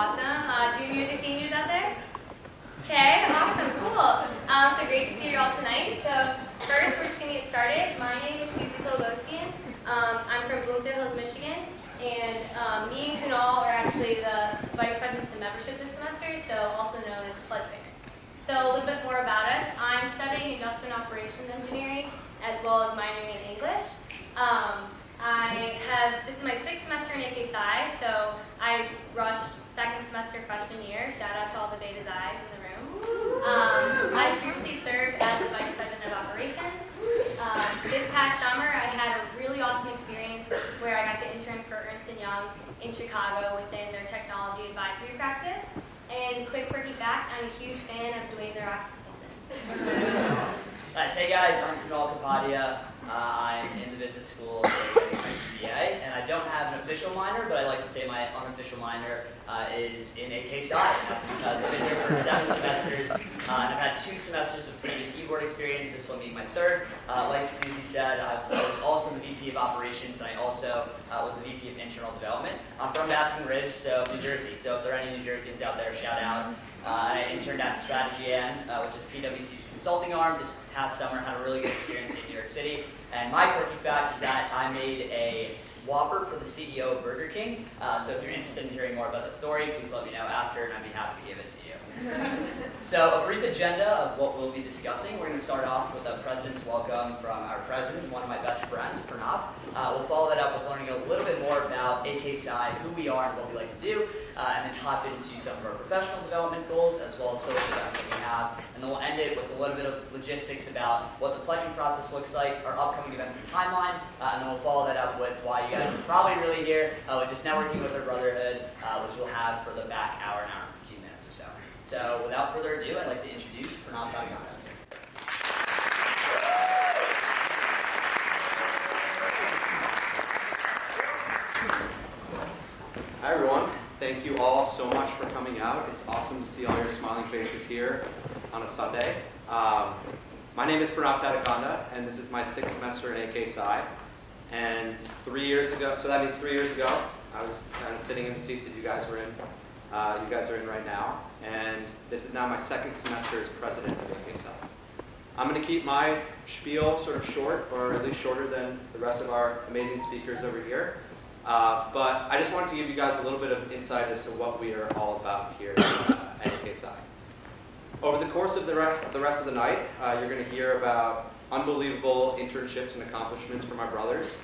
Awesome. Juniors or seniors out there? Okay, awesome, cool. So great to see you all tonight. So first, we're just going to get started. My name is Susie Kolbosian. I'm from Bloomfield Hills, Michigan. And me and Kunal are actually the vice presidents of membership this semester, so also known as pledge parents. So a little bit more about us. I'm studying industrial and operations engineering as well as minoring in English. This is my 6th semester in AKPsi, so I rushed 2nd semester freshman year. Shout out to all the Beta Xi's in the room. I've previously served as the vice president of operations. This past summer, I had a really awesome experience where I got to intern for Ernst & Young in Chicago within their technology advisory practice. And quick quirky fact, I'm a huge fan of Dwayne The Rock Nicholson. Nice. Hey guys, I'm Kappa. I'm in the business school, so getting my MBA, and I don't have an official minor, but I like to say my unofficial minor is in AKPsi, and that's because I've been here for 7 semesters, and I've had 2 semesters of previous e-board experience, this will be my 3rd. Like Susie said, I was also the VP of Operations, and I also was the VP of Internal Development. I'm from Basking Ridge, so New Jersey, so if there are any New Jerseyans out there, shout out. I interned at Strategy End, which is PwC's consulting arm. This past summer, had a really good experience in New York City. And my quirky fact is that I made a Whopper for the CEO of Burger King. So if you're interested in hearing more about the story, please let me know after, and I'd be happy to give it to you. So a brief agenda of what we'll be discussing. We're going to start off with a president's welcome from our president, one of my best friends, Pranav. We'll follow that up with learning a little bit more about AKPsi, who we are and what we like to do, and then hop into some of our professional development goals as well as social events that we have. And then we'll end it with a little bit of logistics about what the pledging process looks like, our upcoming events and timeline, and then we'll follow that up with why you guys are probably really here, which is networking with our brotherhood, which we'll have for the back hour and 15 minutes or so. So without further ado, I'd like to introduce Pranav. Hi everyone, thank you all so much for coming out. It's awesome to see all your smiling faces here on a Sunday. My name is Pranav Tadakanda, and this is my 6th semester in AKPsi. And 3 years ago, so that means 3 years ago, I was kind of sitting in the seats that you guys are in. You guys are in right now, and this is now my 2nd semester as president of AKPsi. I'm going to keep my spiel sort of short, or at least shorter than the rest of our amazing speakers over here. But I just wanted to give you guys a little bit of insight as to what we are all about here at AKPsi. Over the course of the rest of the night, you're going to hear about unbelievable internships and accomplishments from our brothers.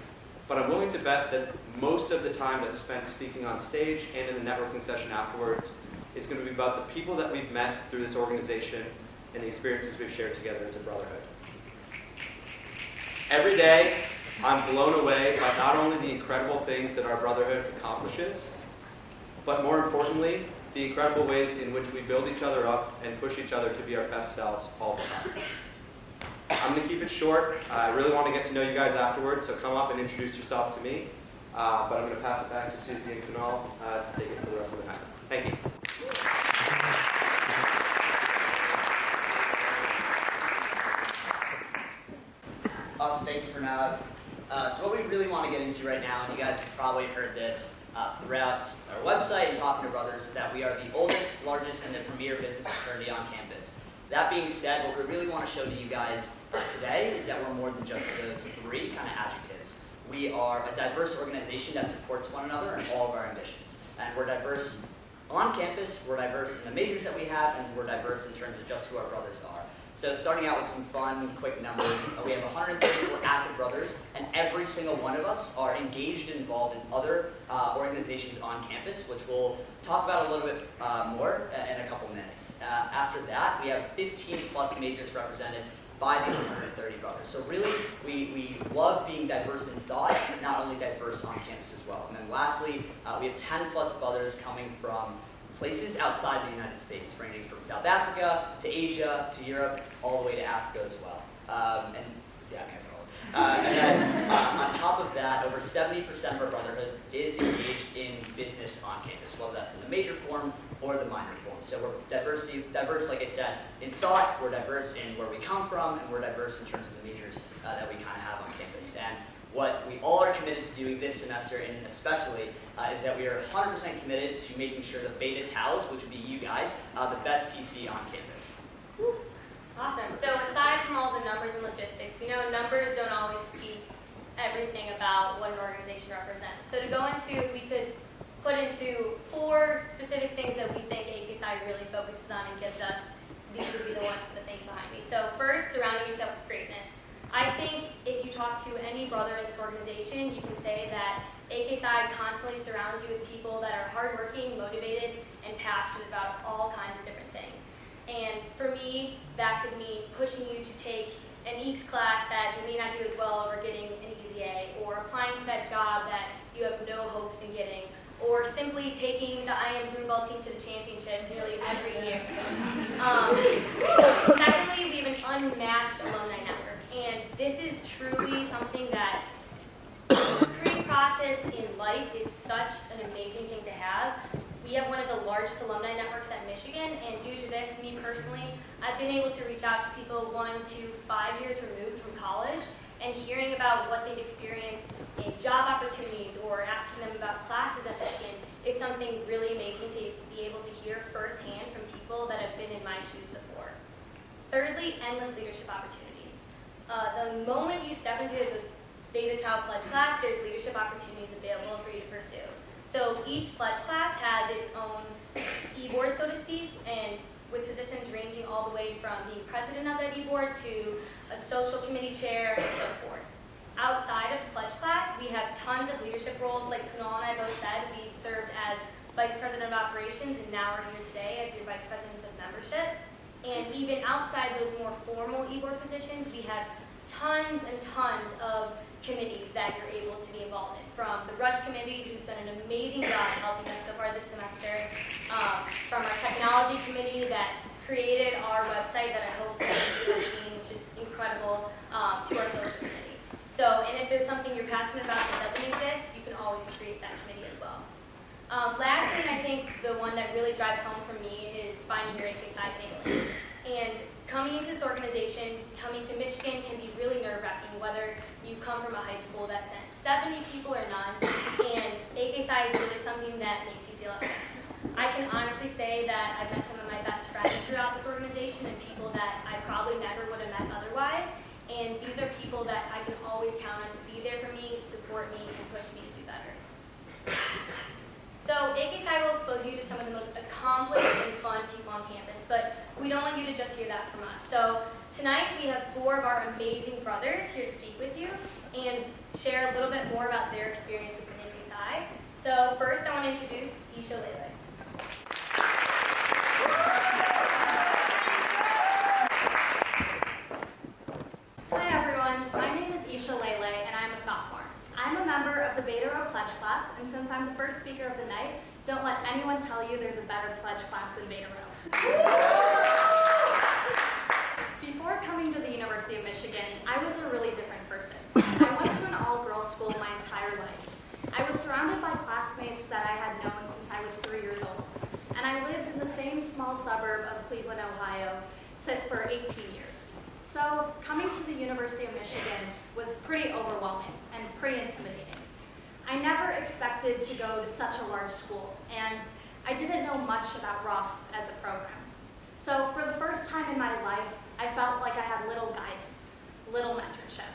But I'm willing to bet that most of the time that's spent speaking on stage and in the networking session afterwards is going to be about the people that we've met through this organization and the experiences we've shared together as a brotherhood. Every day, I'm blown away by not only the incredible things that our brotherhood accomplishes, but more importantly, the incredible ways in which we build each other up and push each other to be our best selves all the time. I'm going to keep it short. I really want to get to know you guys afterwards, so come up and introduce yourself to me. But I'm going to pass it back to Susie and Kunal to take it for the rest of the night. Thank you. Awesome, thank you, Pranav. So what we really want to get into right now, and you guys have probably heard this throughout our website and talking to brothers, is that we are the oldest, largest, and the premier business fraternity on campus. That being said, what we really want to show to you guys today is that we're more than just those 3 kind of adjectives. We are a diverse organization that supports one another in all of our ambitions. And we're diverse on campus, we're diverse in the majors that we have, and we're diverse in terms of just who our brothers are. So starting out with some fun, quick numbers, we have 134 active brothers, and every single one of us are engaged and involved in other organizations on campus, which we'll talk about a little bit more in a couple minutes. After that, we have 15 plus majors represented by these 130 brothers. So really, we love being diverse in thought, not only diverse on campus as well. And then lastly, we have 10 plus brothers coming from places outside the United States, ranging from South Africa to Asia to Europe, all the way to Africa as well. And then on top of that, over 70% of our brotherhood is engaged in business on campus, whether that's in the major form or the minor form. So we're diverse, like I said, in thought, we're diverse in where we come from, and we're diverse in terms of the majors that we kind of have on campus. And what we all are committed to doing this semester, and especially, is that we are 100% committed to making sure the Beta Taus, which would be you guys, the best PC on campus. Awesome. So aside from all the numbers and logistics, we know numbers don't always speak everything about what an organization represents. So to go into, we could put into 4 specific things that we think AKPsi really focuses on and gives us. These would be the things behind me. So first, surrounding yourself with greatness. I think if you talk to any brother in this organization, you can say that AKPsi constantly surrounds you with people that are hardworking, motivated, and passionate about all kinds of different things. And for me, that could mean pushing you to take an EECS class that you may not do as well or getting an easy A, or applying to that job that you have no hopes in getting, or simply taking the IM Greenball team to the championship nearly every year. Secondly, we have an unmatched alumni network, and this is truly something that the recruiting process in life is such an amazing thing to have. We have one of the largest alumni networks at Michigan, and due to this, me personally, I've been able to reach out to people 1 to 5 years removed from college, and hearing about what they've experienced in job opportunities or asking them about classes at Michigan is something really amazing to be able to hear firsthand from people that have been in my shoes before. Thirdly, endless leadership opportunities. The moment you step into the Beta Tau Pledge class, there's leadership opportunities available for you to pursue. So each pledge class has its own e-board, so to speak, and with positions ranging all the way from being president of that e-board to a social committee chair and so forth. Outside of pledge class, we have tons of leadership roles. Like Kunal and I both said, we've served as vice president of operations, and now we're here today as your vice presidents of membership. And even outside those more formal e-board positions, we have tons and tons of committees that you're able to be involved in. From the Rush Committee, who's done an amazing job helping us so far this semester, from our technology committee that created our website that I hope that you have seen, which is incredible, to our social committee. So, and if there's something you're passionate about that doesn't exist, you can always create that committee as well. Last thing, I think the one that really drives home for me is finding your AKPsi family. And coming into this organization, coming to Michigan can be really nerve-wracking, whether you come from a high school that sent 70 people or none, and AKPsi is really something that makes you feel at home. I can honestly say that I've met some of my best friends throughout this organization and people that I probably never would have met otherwise, and these are people that I can always count on to be there for me, support me, and push me to do better. So AKPsi will expose you to some of the most accomplished and fun people on campus, but we don't want you to just hear that from us. So tonight we have 4 of our amazing brothers here to speak with you and share a little bit more about their experience within AKPsi. So first I want to introduce Isha Lele. Hi everyone, my name is Isha Lele and I'm a sophomore. I'm a member of the Beta Row Pledge class, and since I'm the first speaker of the night, don't let anyone tell you there's a better pledge class than Beta Row. Before coming to the University of Michigan, I was a really different person. I went to an all-girls school my entire life. I was surrounded by classmates that I had known since I was 3 years old, and I lived in the same small suburb of Cleveland, Ohio, for 18 years. So coming to the University of Michigan was pretty overwhelming and pretty intimidating. I never expected to go to such a large school, and I didn't know much about Ross as a program. So for the first time in my life, I felt like I had little guidance, little mentorship.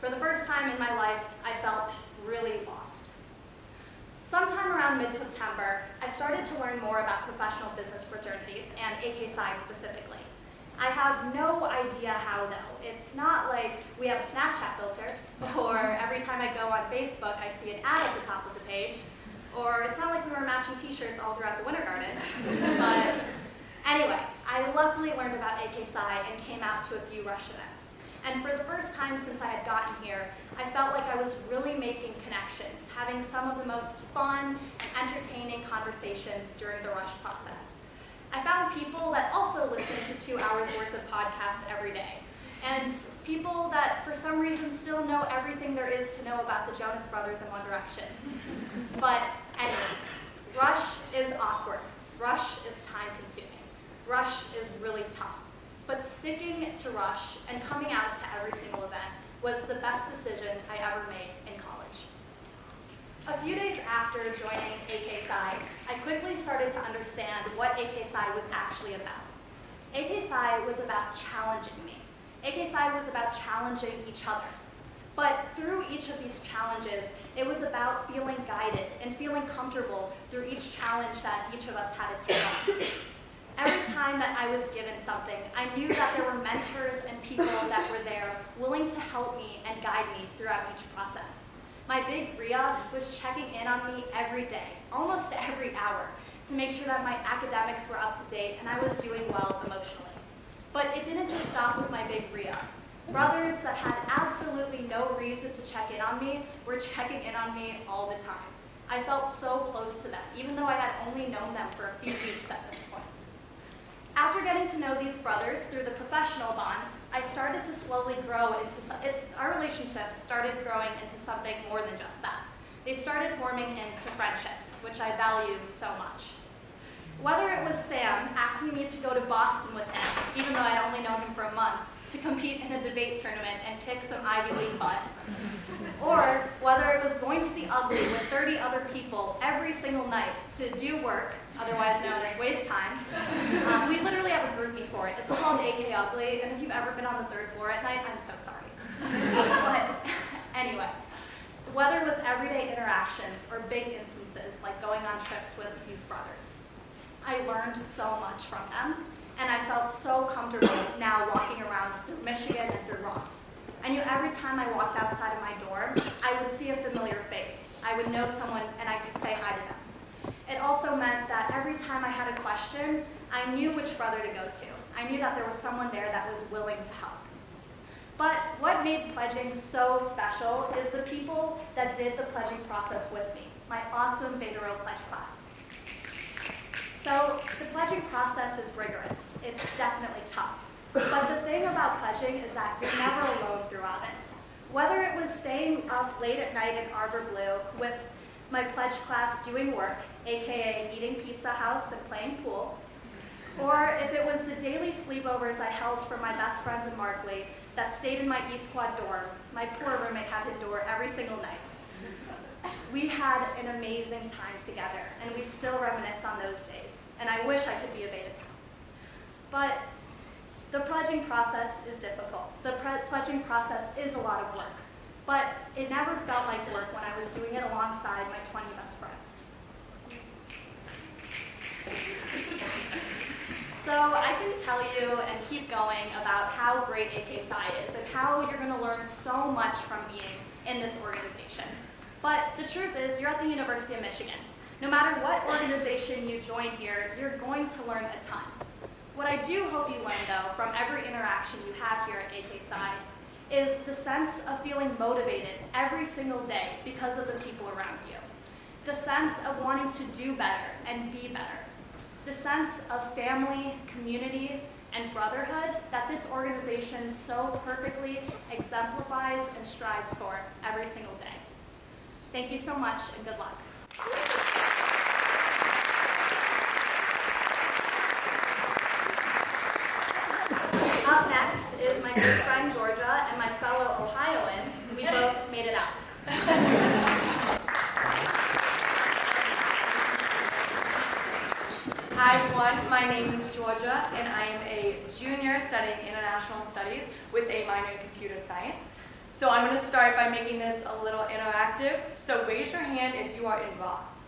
For the first time in my life, I felt really lost. Sometime around mid-September, I started to learn more about professional business fraternities, and AKPsi specifically. I have no idea how though. It's not like we have a Snapchat filter, or every time I go on Facebook I see an ad at the top of the page, or it's not like we were matching t-shirts all throughout the Winter Garden. But anyway, I luckily learned about AKPsi and came out to a few Rush events. And for the first time since I had gotten here, I felt like I was really making connections, having some of the most fun and entertaining conversations during the Rush process. I found people that also listen to 2 hours worth of podcasts every day, and people that for some reason still know everything there is to know about the Jonas Brothers in One Direction. But anyway, Rush is awkward. Rush is time-consuming. Rush is really tough. But sticking to Rush and coming out to every single event was the best decision I ever made in college. A few days after joining AKPsi, I quickly started to understand what AKPsi was actually about. AKPsi was about challenging me. AKPsi was about challenging each other. But through each of these challenges, it was about feeling guided and feeling comfortable through each challenge that each of us had to take on. Every time that I was given something, I knew that there were mentors and people that were there willing to help me and guide me throughout each process. My big Riyadh was checking in on me every day, almost every hour, to make sure that my academics were up to date and I was doing well emotionally. But it didn't just stop with my big Riyadh. Brothers that had absolutely no reason to check in on me were checking in on me all the time. I felt so close to them, even though I had only known them for a few weeks at this point. After getting to know these brothers through the professional bonds, I started to slowly grow into, our relationships started growing into something more than just that. They started forming into friendships, which I value so much. Whether it was Sam asking me to go to Boston with him, even though I'd only known him for a month, to compete in a debate tournament and kick some Ivy League butt, or whether it was going to the Ugly with 30 other people every single night to do work, otherwise known as waste time. We literally have a groupie for it. It's called AK Ugly, and if you've ever been on the 3rd floor at night, I'm so sorry. But anyway, whether it was everyday interactions or big instances like going on trips with these brothers, I learned so much from them, and I felt so comfortable now walking around through Michigan and through Ross. I knew every time I walked outside of my door, I would see a familiar face. I would know someone and I could say hi to them. It also meant that every time I had a question, I knew which brother to go to. I knew that there was someone there that was willing to help. But what made pledging so special is the people that did the pledging process with me, my awesome Beta Rho pledge class. So the pledging process is rigorous. It's definitely tough. But the thing about pledging is that you're never alone throughout it. Whether it was staying up late at night in Arbor Blue with my pledge class doing work, aka eating Pizza House and playing pool, or if it was the daily sleepovers I held for my best friends in Markley that stayed in my East Quad dorm, my poor roommate had to endure every single night. We had an amazing time together, and we still reminisce on those days, and I wish I could be a Beta Tau. But the pledging process is difficult. The pledging process is a lot of work, but it never felt like work when I was doing it alongside my 20 best friends. So I can tell you and keep going about how great AKPsi is and how you're going to learn so much from being in this organization. But the truth is, you're at the University of Michigan. No matter what organization you join here, you're going to learn a ton. What I do hope you learn, though, from every interaction you have here at AKPsi is the sense of feeling motivated every single day because of the people around you. The sense of wanting to do better and be better. The sense of family, community, and brotherhood that this organization so perfectly exemplifies and strives for every single day. Thank you so much, and good luck. Up next is my good friend Georgia and my fellow Ohioan. We both made it out. Hi everyone, my name is Georgia and I am a junior studying international studies with a minor in computer science. So I'm going to start by making this a little interactive. So raise your hand if you are in Ross.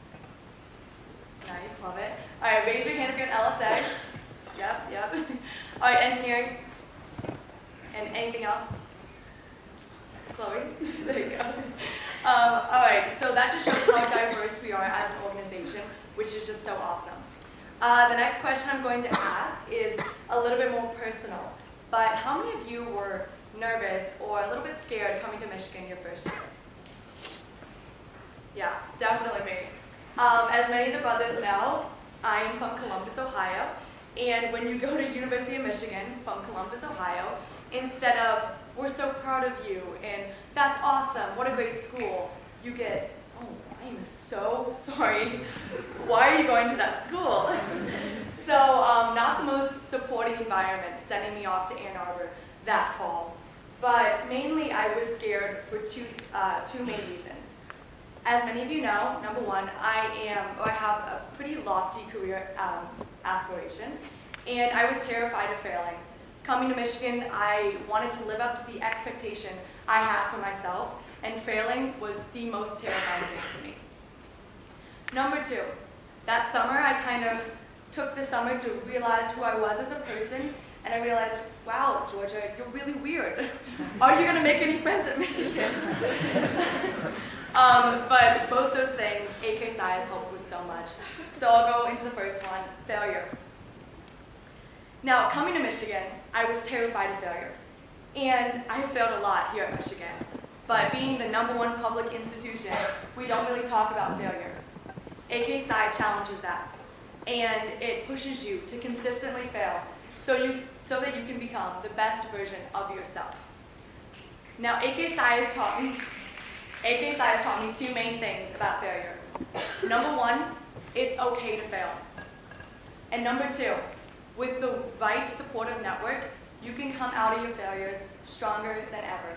Nice, love it. All right, raise your hand if you're in LSA. Yep. All right, engineering. And anything else? Chloe? There you go. All right, so that just shows how diverse we are as an organization, which is just so awesome. The next question I'm going to ask is a little bit more personal, but how many of you were nervous or a little bit scared coming to Michigan your first year? Yeah, definitely me. As many of the brothers know, I am from Columbus, Ohio, and when you go to University of Michigan from Columbus, Ohio, instead of, we're so proud of you, and that's awesome, what a great school, you get, oh, I am so sorry, why are you going to that school? So, not the most supporting environment, sending me off to Ann Arbor that fall. but mainly I was scared for two main reasons. As many of you know, number one, I have a pretty lofty career aspiration, and I was terrified of failing. Coming to Michigan, I wanted to live up to the expectation I had for myself, and failing was the most terrifying thing for me. Number two, that summer I kind of took the summer to realize who I was as a person, and I realized, wow, Georgia, you're really weird. Are you gonna make any friends at Michigan? But both those things, AKPsi has helped with so much. So I'll go into the first one, failure. Now, coming to Michigan, I was terrified of failure. And I have failed a lot here at Michigan. But being the #1 public institution, we don't really talk about failure. AKPsi challenges that. And it pushes you to consistently fail so that you can become the best version of yourself. Now, AKPsi has taught me two main things about failure. Number one, it's okay to fail. And number two, with the right supportive network, you can come out of your failures stronger than ever.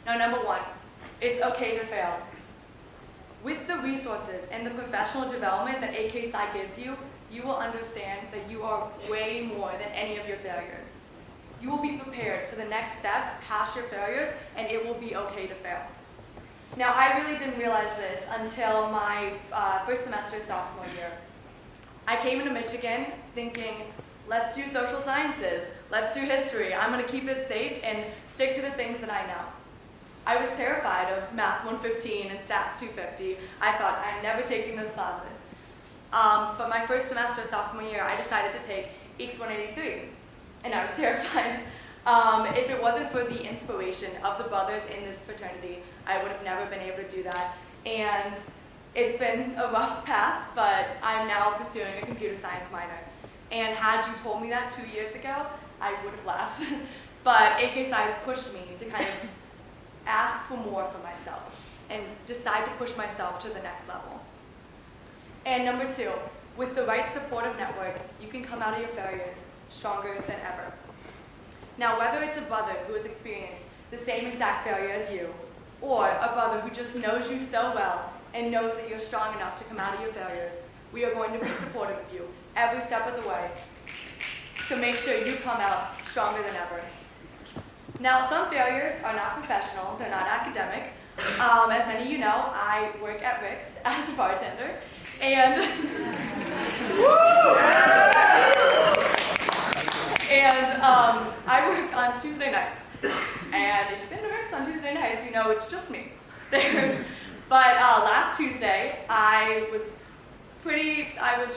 Now, number one, it's okay to fail. With the resources and the professional development that AKPsi gives you, you will understand that you are way more than any of your failures. You will be prepared for the next step past your failures, and it will be okay to fail. Now, I really didn't realize this until my first semester sophomore year. I came into Michigan thinking, let's do social sciences, let's do history. I'm going to keep it safe and stick to the things that I know. I was terrified of Math 115 and Stats 250. I thought, I'm never taking those classes. But my first semester sophomore year, I decided to take EX 183, and I was terrified. If it wasn't for the inspiration of the brothers in this fraternity, I would have never been able to do that. And it's been a rough path, but I'm now pursuing a computer science minor. And had you told me that 2 years ago, I would have laughed. But AKPsi has pushed me to kind of ask for more for myself and decide to push myself to the next level. And number two, with the right supportive network, you can come out of your failures stronger than ever. Now, whether it's a brother who has experienced the same exact failure as you, or a brother who just knows you so well and knows that you're strong enough to come out of your failures, we are going to be supportive of you every step of the way to make sure you come out stronger than ever. Now, some failures are not professional, they're not academic. As many of you know, I work at Rick's as a bartender, and I work on Tuesday nights. And if you've been to Rick's on Tuesday nights, you know it's just me there. But last Tuesday, I was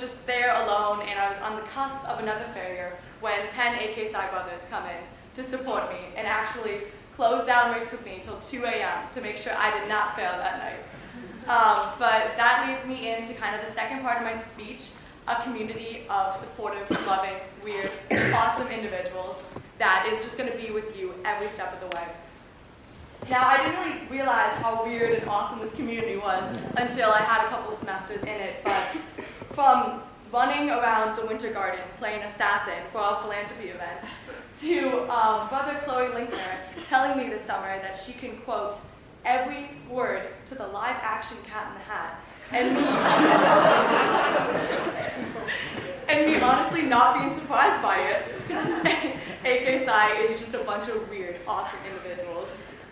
just there alone, and I was on the cusp of another failure when 10 AKPsi brothers come in to support me and actually close down Rick's with me until 2 a.m. to make sure I did not fail that night. But that leads me into kind of the second part of my speech, a community of supportive, loving, weird, awesome individuals that is just going to be with you every step of the way. Now, I didn't really realize how weird and awesome this community was until I had a couple of semesters in it, but from running around the Winter Garden playing assassin for our philanthropy event, to Brother Chloe Linkner telling me this summer that she can quote every word to the live-action Cat in the Hat, and me honestly not being surprised by it, because AKPsi is just a bunch of weird, awesome individuals.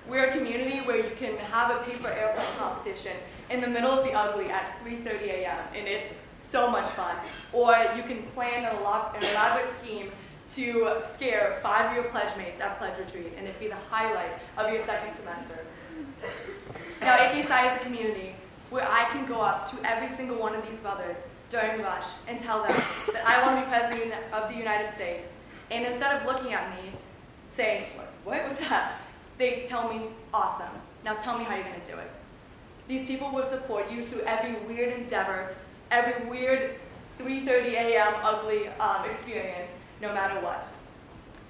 We're a community where you can have a paper airplane competition in the middle of the ugly at 3:30 a.m., and it's so much fun. Or you can plan an elaborate scheme to scare 5-year pledge mates at pledge retreat, and it'd be the highlight of your second semester. Now, AKPsi is a community where I can go up to every single one of these brothers during rush and tell them that I want to be president of the United States. And instead of looking at me saying, what was that? They tell me, awesome. Now tell me how you're going to do it. These people will support you through every weird endeavor, every weird 3:30 a.m. ugly experience, no matter what.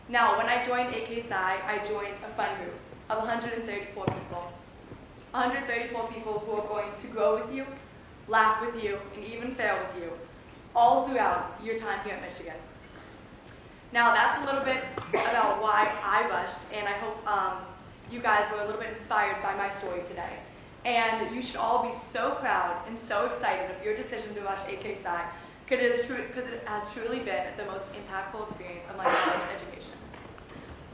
Now, when I joined AKPsi, I joined a fun group of 134 people. 134 people who are going to grow with you, laugh with you, and even fail with you, all throughout your time here at Michigan. Now that's a little bit about why I rushed, and I hope you guys were a little bit inspired by my story today. And you should all be so proud and so excited of your decision to rush AKPsi, because it has truly been the most impactful experience of my college education.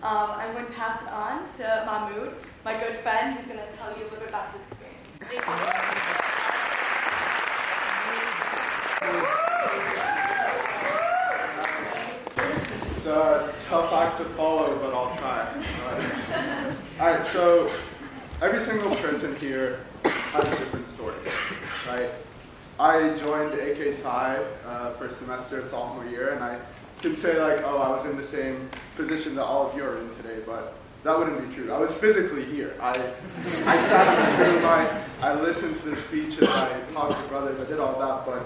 I'm going to pass it on to Mahmoud, my good friend, who's going to tell you a little bit about his experience. Thank you. It's a tough act to follow, but I'll try. Alright, so every single person here has a different story, right? I joined AKPsi first semester, sophomore year, and I can say like, oh, I was in the same position that all of you are in today, but that wouldn't be true. I was physically here. I sat in the room, I listened to the speeches, I talked to brothers, I did all that, but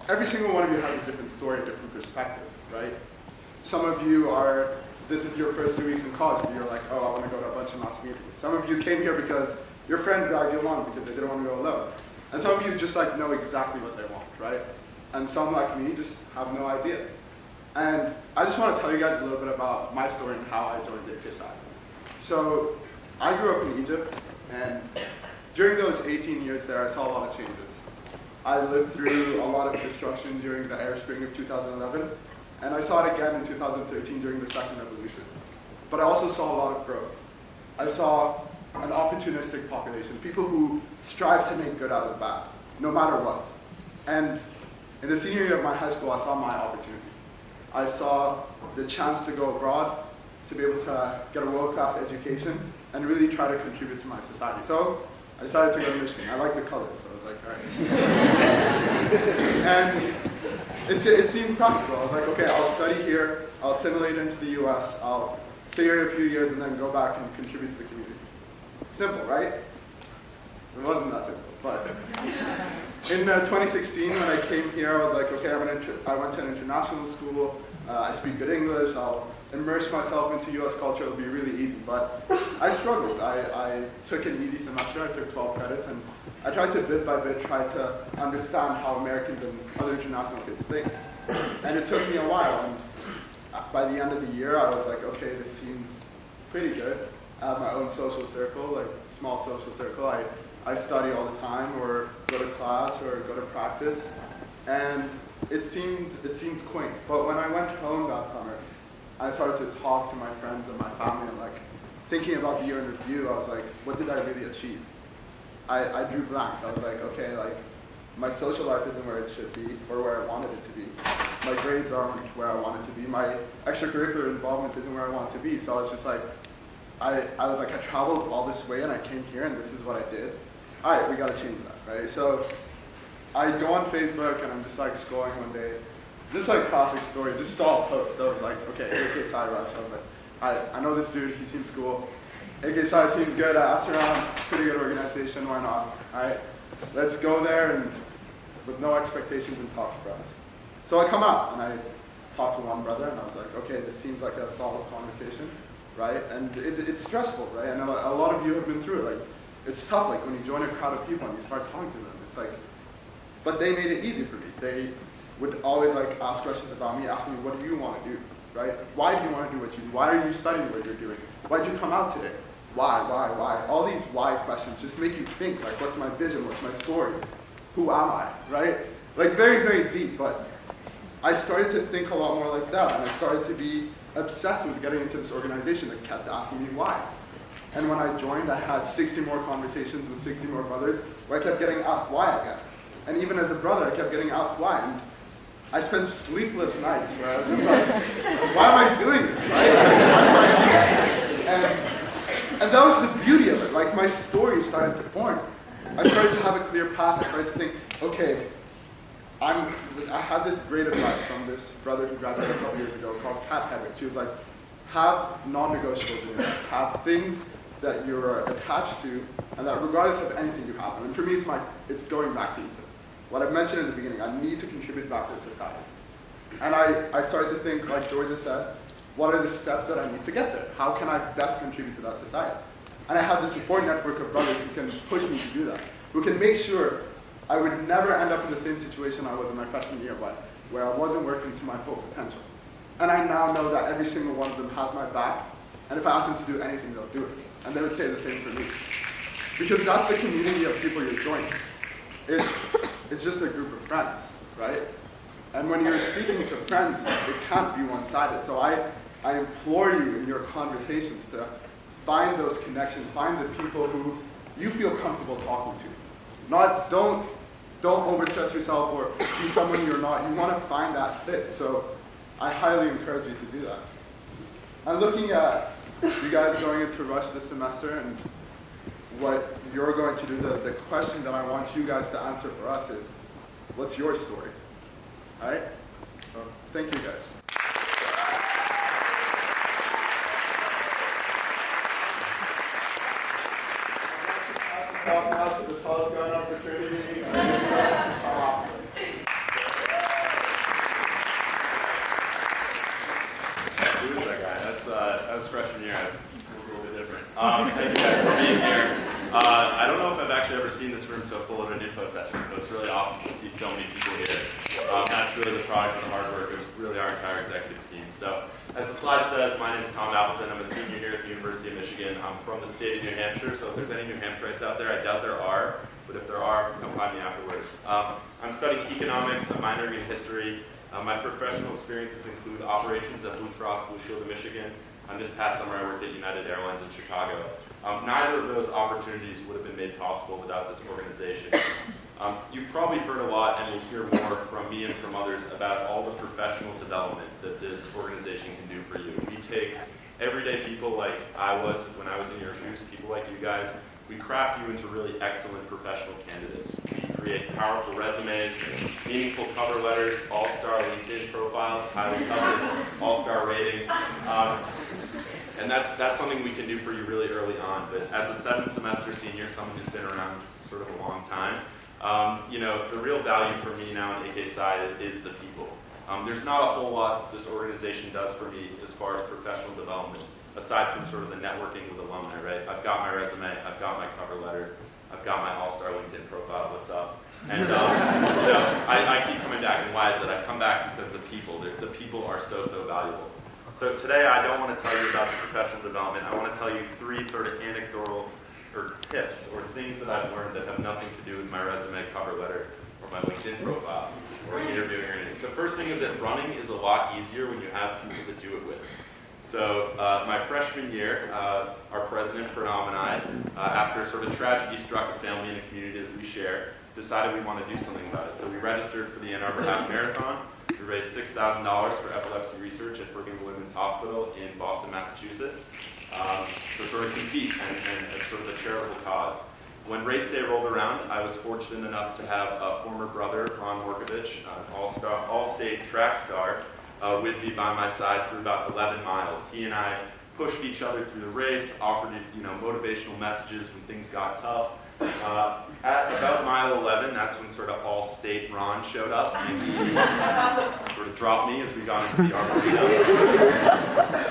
every single one of you has a different story, a different perspective, right? Some of you this is your first 2 weeks in college, and you're like, oh, I want to go to a bunch of mass meetings. Some of you came here because your friend dragged you along because they didn't want to go alone. And some of you just like know exactly what they want, right? And some like me just have no idea. And I just want to tell you guys a little bit about my story and how I joined AKPsi. So I grew up in Egypt, and during those 18 years there, I saw a lot of changes. I lived through a lot of destruction during the Arab Spring of 2011, and I saw it again in 2013 during the Second Revolution. But I also saw a lot of growth. I saw an opportunistic population, people who strive to make good out of bad, no matter what. And in the senior year of my high school, I saw my opportunity. I saw the chance to go abroad, to be able to get a world-class education, and really try to contribute to my society. So I decided to go to Michigan. I like the colors, so I was like, all right. And it seemed practical. I was like, okay, I'll study here, I'll assimilate into the US, I'll stay here a few years and then go back and contribute to the community. Simple, right? It wasn't that simple, but in 2016 when I came here, I was like, okay, I went to an international school, I speak good English, I'll immerse myself into US culture, it'll be really easy, but I struggled. I took an easy semester, I took 12 credits, and I tried to bit by bit try to understand how Americans and other international kids think. And it took me a while, and by the end of the year, I was like, okay, this seems pretty good. I have my own social circle, like small social circle. I study all the time, or go to class, or go to practice, and it seemed quaint. But when I went home that summer, I started to talk to my friends and my family, and like thinking about the year in review, I was like, what did I really achieve? I drew blanks. I was like, okay, like my social life isn't where it should be, or where I wanted it to be. My grades aren't where I wanted to be. My extracurricular involvement isn't where I want to be. So I was just like, I was like, I traveled all this way and I came here and this is what I did. All right, we got to change that, right? So I go on Facebook and I'm just like scrolling one day. Just like classic story, just saw a post. I was like, okay, AKPsi rush. I was like, all right, I know this dude, he seems cool. AKPsi seems good, I asked around, pretty good organization, why not? All right, let's go there and with no expectations and talk to brothers. So I come out and I talk to one brother and I was like, okay, this seems like a solid conversation, right? And it's stressful, right? I know a lot of you have been through it. Like, it's tough, like when you join a crowd of people and you start talking to them, it's like, but they made it easy for me. They would always like ask questions about me, asking me, what do you want to do, right? Why do you want to do what you do? Why are you studying what you're doing? Why'd you come out today? Why? All these why questions just make you think, like, what's my vision? What's my story? Who am I, right? Like very, very deep, but I started to think a lot more like that, and I started to be obsessed with getting into this organization that kept asking me why. And when I joined, I had 60 more conversations with 60 more brothers where I kept getting asked why again. And even as a brother, I kept getting asked why. And I spent sleepless nights where I was just like, why am I doing this, right? And that was the beauty of it. Like, my story started to form. I started to have a clear path. I started to think, okay, I had this great advice from this brother who graduated a couple years ago called Kappa. She was like, have non-negotiables in your life. Have things that you're attached to, and that regardless of anything you happen. And for me, it's going back to Egypt. What I mentioned in the beginning, I need to contribute back to society. And I started to think, like Georgia said, what are the steps that I need to get there? How can I best contribute to that society? And I have the support network of brothers who can push me to do that, who can make sure I would never end up in the same situation I was in my freshman year, but where I wasn't working to my full potential. And I now know that every single one of them has my back, and if I ask them to do anything, they'll do it. And they would say the same for me. Because that's the community of people you're joining. It's just a group of friends, right? And when you're speaking to friends, it can't be one-sided. So I implore you in your conversations to find those connections, find the people who you feel comfortable talking to. Don't overstress yourself or be someone you're not. You want to find that fit. So I highly encourage you to do that. And looking at you guys going into Rush this semester and what you're going to do, the question that I want you guys to answer for us is, what's your story? All right? So thank you guys. Now to the tallest guy in our fraternity. Who is that guy? That was freshman year. We're a little bit different. Thank you guys for being here. I don't know if I've actually ever seen this room so full of an info session, so it's really awesome to see so many people here. That's really the product of the hard work of really our entire executive team. So, as the slide says, my name is Tom Appleton. I'm a senior here at the University of Michigan. I'm from the state of New Hampshire, so if there's any New Hampshireites out there, I doubt there are, but if there are, come find me afterwards. I'm studying economics, I'm minoring in history. My professional experiences include operations at Blue Cross Blue Shield of Michigan. This past summer I worked at United Airlines in Chicago. Neither of those opportunities would have been made possible without this organization. You've probably heard a lot and will hear more from me and from others about all the professional development that this organization can do for you. We take everyday people like I was when I was in your shoes, people like you guys, we craft you into really excellent professional candidates. We create powerful resumes, meaningful cover letters, all-star LinkedIn profiles, highly coveted, all-star rating. And that's something we can do for you really early on. But as a 7th semester senior, someone who's been around sort of a long time, the real value for me now in AKPsi is the people. There's not a whole lot this organization does for me as far as professional development, aside from sort of the networking with alumni, right? I've got my resume, I've got my cover letter, I've got my all-star LinkedIn profile, what's up? And I keep coming back, and why is that? I come back because the people are so valuable. So today I don't want to tell you about the professional development. I want to tell you 3 sort of anecdotal or tips or things that I've learned that have nothing to do with my resume, cover letter, or my LinkedIn profile, or interviewing or anything. The first thing is that running is a lot easier when you have people to do it with. So my freshman year, our president, Pranam, and I, after sort of tragedy struck a family and a community that we share, decided we want to do something about it. So we registered for the Ann Arbor Half Marathon. We raised $6,000 for epilepsy research at Brigham and Women's Hospital in Boston, Massachusetts, to sort of compete and sort of a charitable cause. When race day rolled around, I was fortunate enough to have a former brother, Ron Morkovich, an all-state track star, with me by my side through about 11 miles. He and I pushed each other through the race, offered motivational messages when things got tough. At about mile 11, that's when sort of all-state Ron showed up and sort of dropped me as we got into the Arboretum.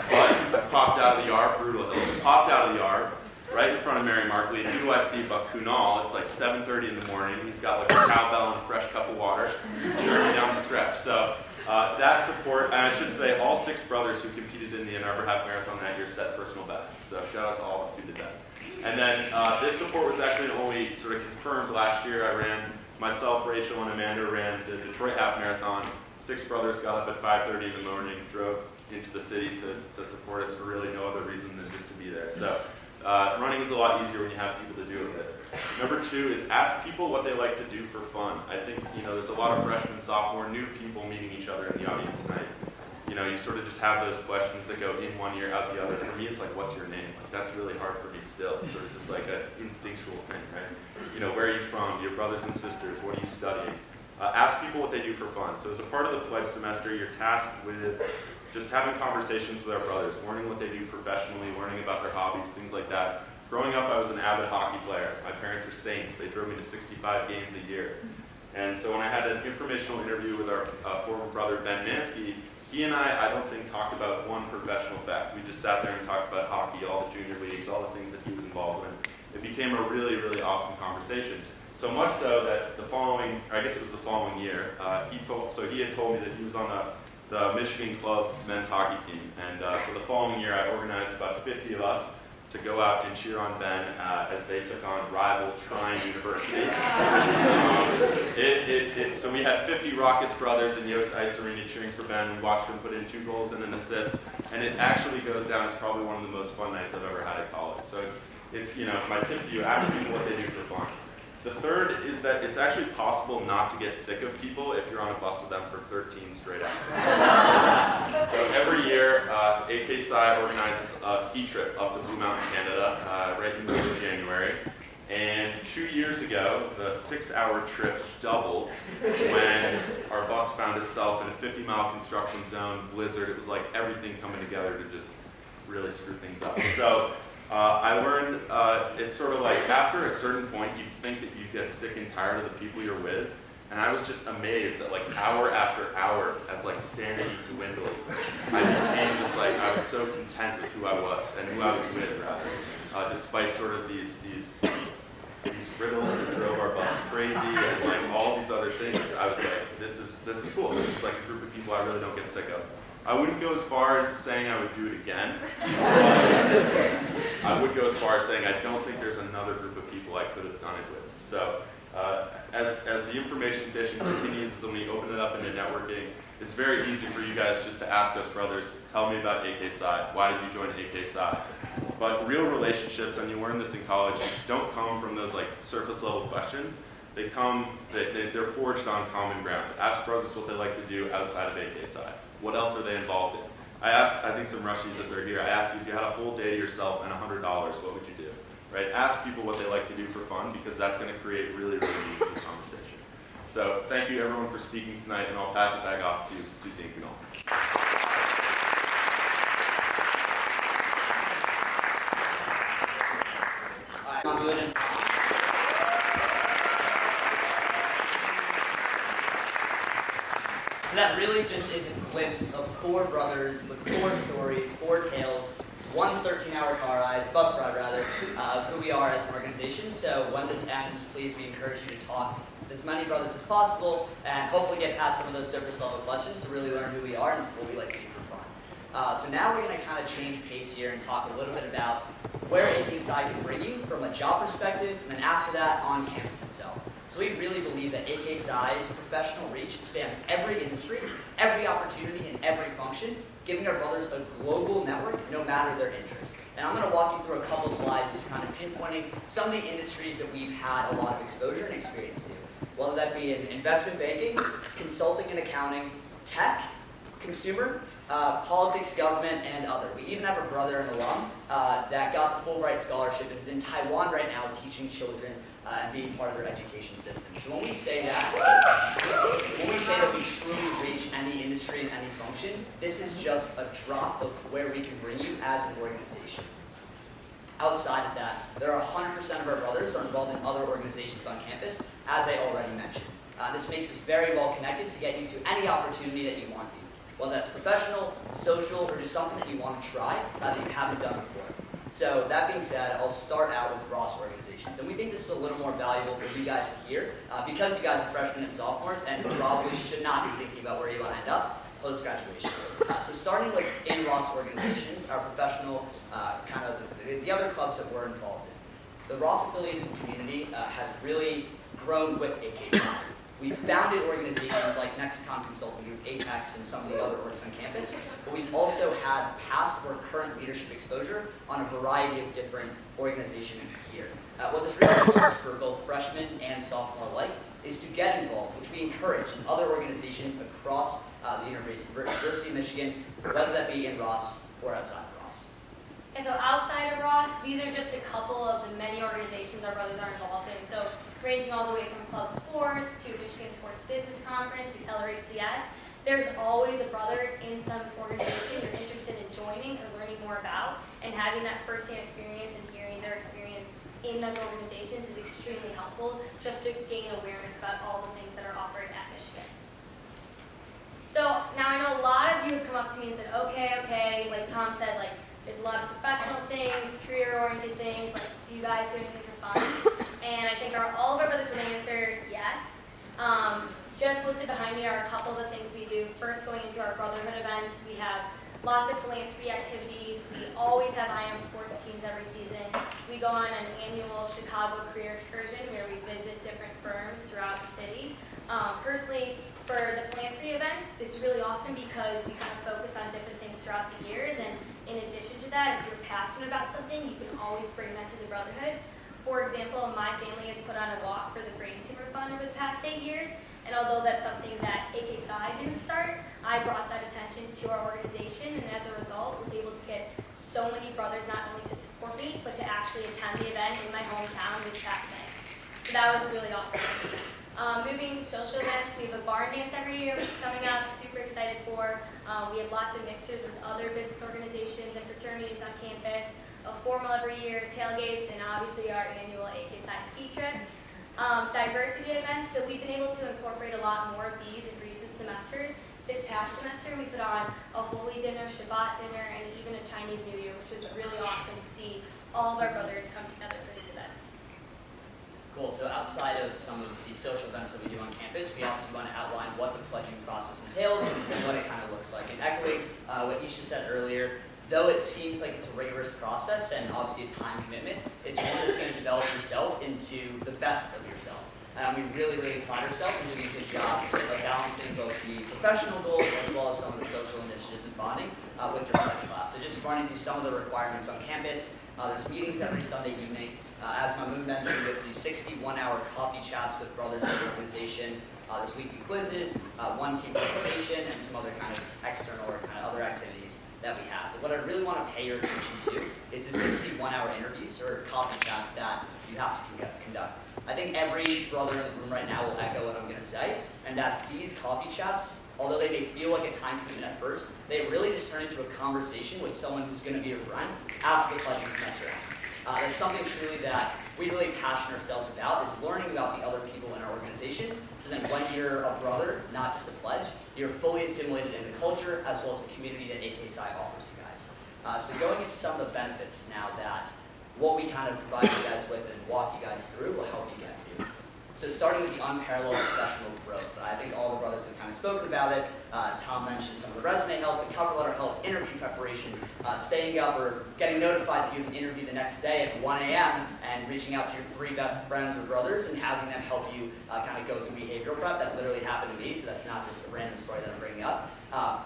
But I popped out of the Arb, brutal hills, popped out of the Arb, right in front of Mary Markley, and who do I see but Kunal? It's like 7:30 in the morning. He's got like a cowbell and a fresh cup of water, cheering me down the stretch. So that support, and I should say all 6 brothers who competed in the Ann Arbor Half Marathon that year set personal bests. So shout out to all of us who did that. And then this support was actually only sort of confirmed last year. I ran, myself, Rachel, and Amanda ran the Detroit Half Marathon. 6 brothers got up at 5:30 in the morning, drove into the city to support us for really no other reason than just to be there. So running is a lot easier when you have people to do it with. Number 2 is ask people what they like to do for fun. I think there's a lot of freshmen, sophomore, new people meeting each other in the audience tonight. You sort of just have those questions that go in one ear, out the other. For me, it's like, what's your name? Like, that's really hard for me still. It's sort of just like an instinctual thing, right? Where are you from? Your brothers and sisters? What are you studying? Ask people what they do for fun. So as a part of the pledge semester, you're tasked with just having conversations with our brothers, learning what they do professionally, learning about their hobbies, things like that. Growing up, I was an avid hockey player. My parents are saints. They drove me to 65 games a year. And so when I had an informational interview with our former brother, Ben Mansky, he and I don't think, talked about one professional fact. We just sat there and talked about hockey, all the junior leagues, all the things that he was involved in. It became a really, really awesome conversation. So much so that the following year, he had told me that he was on the Michigan Club's men's hockey team. And so the following year, I organized about 50 of us to go out and cheer on Ben as they took on rival Trine University. So we had 50 raucous brothers in Yost Ice Arena cheering for Ben. We watched him put in 2 goals and an assist, and it actually goes down as probably one of the most fun nights I've ever had at college. So it's my tip to you, ask people what they do for fun. The third is that it's actually possible not to get sick of people if you're on a bus with them for 13 straight hours. So every year, AKPsi organizes a ski trip up to Blue Mountain, Canada, right in the middle of January. And 2 years ago, the 6-hour trip doubled when our bus found itself in a 50-mile construction zone, blizzard. It was like everything coming together to just really screw things up. So I learned it's sort of like after a certain point, you think that you get sick and tired of the people you're with. And I was just amazed that like hour after hour, as like sanity dwindled, I became just like, I was so content with who I was and who I was with, rather, despite sort of these riddles that drove our bus crazy and like all these other things. I was like, this is cool. This is like a group of people I really don't get sick of. I wouldn't go as far as saying I would do it again. I would go as far as saying I don't think there's another group of people I could have done it with. So as the information session continues, as when we open it up into networking, it's very easy for you guys just to ask us, brothers, tell me about AKPsi. Why did you join AKPsi? But real relationships, and you learn this in college, don't come from those like surface level questions. They come, they're forged on common ground. Ask brothers what they like to do outside of AKPsi. What else are they involved in? I asked, I think some Russians that they're here, I asked you if you had a whole day to yourself and $100, what would you do? Right? Ask people what they like to do for fun, because that's going to create really, really meaningful conversation. So thank you everyone for speaking tonight, and I'll pass it back off to Susie and Kunal. So that really just is a glimpse of 4 brothers with 4 stories, 4 tales, 1 13-hour bus ride rather, of who we are as an organization. So when this ends, please, we encourage you to talk with as many brothers as possible and hopefully get past some of those surface level questions to really learn who we are and what we like to do for fun. So now we're going to kind of change pace here and talk a little bit about where AKPsi can bring you from a job perspective, and then after that on campus itself. So we really believe that AKPsi's professional reach spans every industry, every opportunity, and every function, giving our brothers a global network no matter their interests. And I'm going to walk you through a couple slides just kind of pinpointing some of the industries that we've had a lot of exposure and experience to. Whether that be in investment banking, consulting and accounting, tech, consumer, politics, government, and other. We even have a brother, an alum, that got the Fulbright scholarship and is in Taiwan right now teaching children and being part of their education system. So when we say that we truly reach any industry and any function, this is just a drop of where we can bring you as an organization. Outside of that, there are 100% of our brothers are involved in other organizations on campus, as I already mentioned. This makes us very well connected to get you to any opportunity that you want to, whether that's professional, social, or just something that you want to try that you haven't done before. So that being said, I'll start out with Ross organizations. And we think this is a little more valuable for you guys to hear because you guys are freshmen and sophomores and probably should not be thinking about where you want to end up post-graduation. So starting with in Ross organizations, our professional kind of the other clubs that we're involved in. The Ross affiliated community has really grown with AKPsi. We've founded organizations like Nexicon Consulting Group, APEX, and some of the other orgs on campus, but we've also had past or current leadership exposure on a variety of different organizations here. What this really means for both freshmen and sophomore alike is to get involved, which we encourage in other organizations across the University of Michigan, whether that be in Ross or outside of Ross. And so outside of Ross, these are just a couple of the many organizations our brothers are involved in. So ranging all the way from club sports to Michigan Sports Business Conference, Accelerate CS. There's always a brother in some organization you're interested in joining or learning more about, and having that firsthand experience and hearing their experience in those organizations is extremely helpful just to gain awareness about all the things that are offered at Michigan. So now I know a lot of you have come up to me and said, okay, like Tom said, like there's a lot of professional things, career-oriented things, like do you guys do anything for fun? And I think all of our brothers would answer yes. just listed behind me are a couple of the things we do. First, going into our brotherhood events, we have lots of philanthropy activities. We always have IM sports teams every season. We go on an annual Chicago career excursion where we visit different firms throughout the city. Personally, for the philanthropy events, it's really awesome because we kind of focus on different things throughout the years, and in addition to that, if you're passionate about something, you can always bring that to the brotherhood. For example, my family has put on a walk for the brain tumor fund over the past 8 years, and although that's something that AKPsi didn't start, I brought that attention to our organization, and as a result, was able to get so many brothers not only to support me, but to actually attend the event in my hometown this past May. So that was really awesome for me. Moving to social events, we have a barn dance every year, which is coming up, super excited for. We have lots of mixers with other business organizations and fraternities on campus, a formal every year, tailgates, and obviously our annual AKPsi ski trip. Diversity events, so we've been able to incorporate a lot more of these in recent semesters. This past semester, we put on a holy dinner, Shabbat dinner, and even a Chinese New Year, which was really awesome to see all of our brothers come together for these events. Cool. So outside of some of the social events that we do on campus, we also want to outline what the pledging process entails and what it kind of looks like. And echoing what Isha said earlier, though it seems like it's a rigorous process and obviously a time commitment, it's one that's going to develop yourself into the best of yourself. We really, really pride ourselves in doing a good job of balancing both the professional goals as well as some of the social initiatives and bonding with your pledge class. So just running through some of the requirements on campus. There's meetings every Sunday evening. As Mahmoud mentioned, we go through 61-hour coffee chats with brothers in the organization. There's weekly quizzes, one team presentation, and some other kind of external or kind of other activities that we have. But what I really want to pay your attention to is the 61-hour interviews or coffee chats that you have to conduct. I think every brother in the room right now will echo what I'm going to say, and that's these coffee chats, although they may feel like a time commitment at first, they really just turn into a conversation with someone who's going to be your friend after the pledging semester ends. That's something truly that we really passion ourselves about, is learning about the other people in our organization, so then when you're a brother, not just a pledge, you're fully assimilated in the culture as well as the community that AKPsi offers you guys. So going into some of the benefits now that what we kind of provide you guys with and walk you guys through will help you get to. So starting with the unparalleled professional growth. I think all the brothers have kind of spoken about it. Tom mentioned some of the resume help, the cover letter help, interview preparation, staying up or getting notified that you have an interview the next day at 1 a.m. and reaching out to your 3 best friends or brothers and having them help you kind of go through behavioral prep. That literally happened to me, so that's not just a random story that I'm bringing up.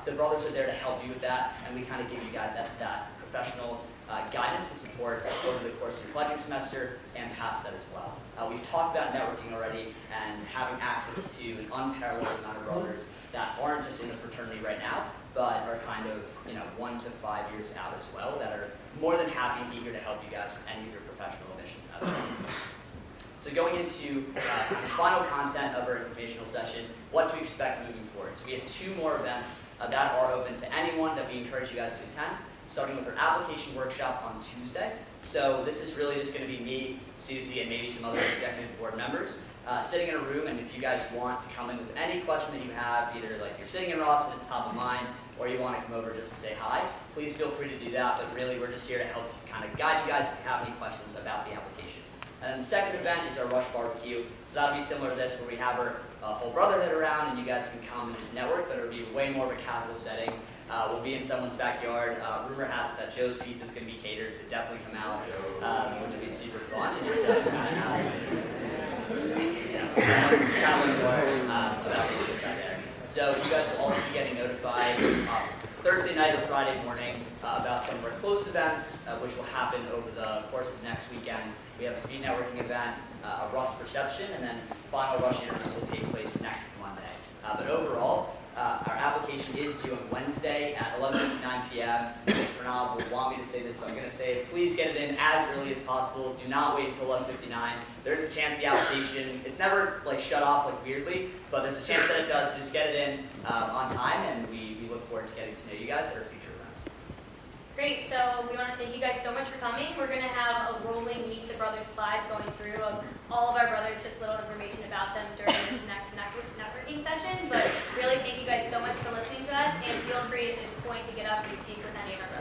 The brothers are there to help you with that, and we kind of give you guys that professional guidance and support over the course of your pledging semester and past that as well. We've talked about networking already and having access to an unparalleled amount of brothers that aren't just in the fraternity right now, but are kind of 1 to 5 years out as well, that are more than happy and eager to help you guys with any of your professional missions as well. So going into the final content of our informational session, what to expect moving forward. So we have 2 more events that are open to anyone that we encourage you guys to attend, starting with our application workshop on Tuesday. So this is really just going to be me, Susie, and maybe some other executive board members sitting in a room, and if you guys want to come in with any question that you have, either like you're sitting in Ross and it's top of mind, or you want to come over just to say hi, please feel free to do that, but really we're just here to help kind of guide you guys if you have any questions about the application. And then the second event is our Rush Barbecue. So that'll be similar to this, where we have our whole brotherhood around, and you guys can come and just network, but it'll be way more of a casual setting. We'll be in someone's backyard. Rumor has it that Joe's Pizza is going to be catered, so definitely come out, which will be super fun. And just kind of have about the inside there. So you guys will also be getting notified Thursday night or Friday morning about some of our closed events, which will happen over the course of next weekend. We have a speed networking event, a Rush reception, and then final Rush interviews will take place next Monday. But overall, our application is due on Wednesday at 11:59 p.m. Pranav will want me to say this, so I'm going to say it. Please get it in as early as possible. Do not wait until 11:59. There's a chance the application, it's never like shut off like weirdly, but there's a chance that it does. So just get it in on time, and we look forward to getting to know you guys at our future events. Great, so we want to thank you guys so much for coming. We're going to have a rolling Meet the Brothers slides going through of all of our brothers, just little information about them during this next networking session. But really, thank you guys so much for listening to us, and feel free at this point to get up and speak with any of our brothers.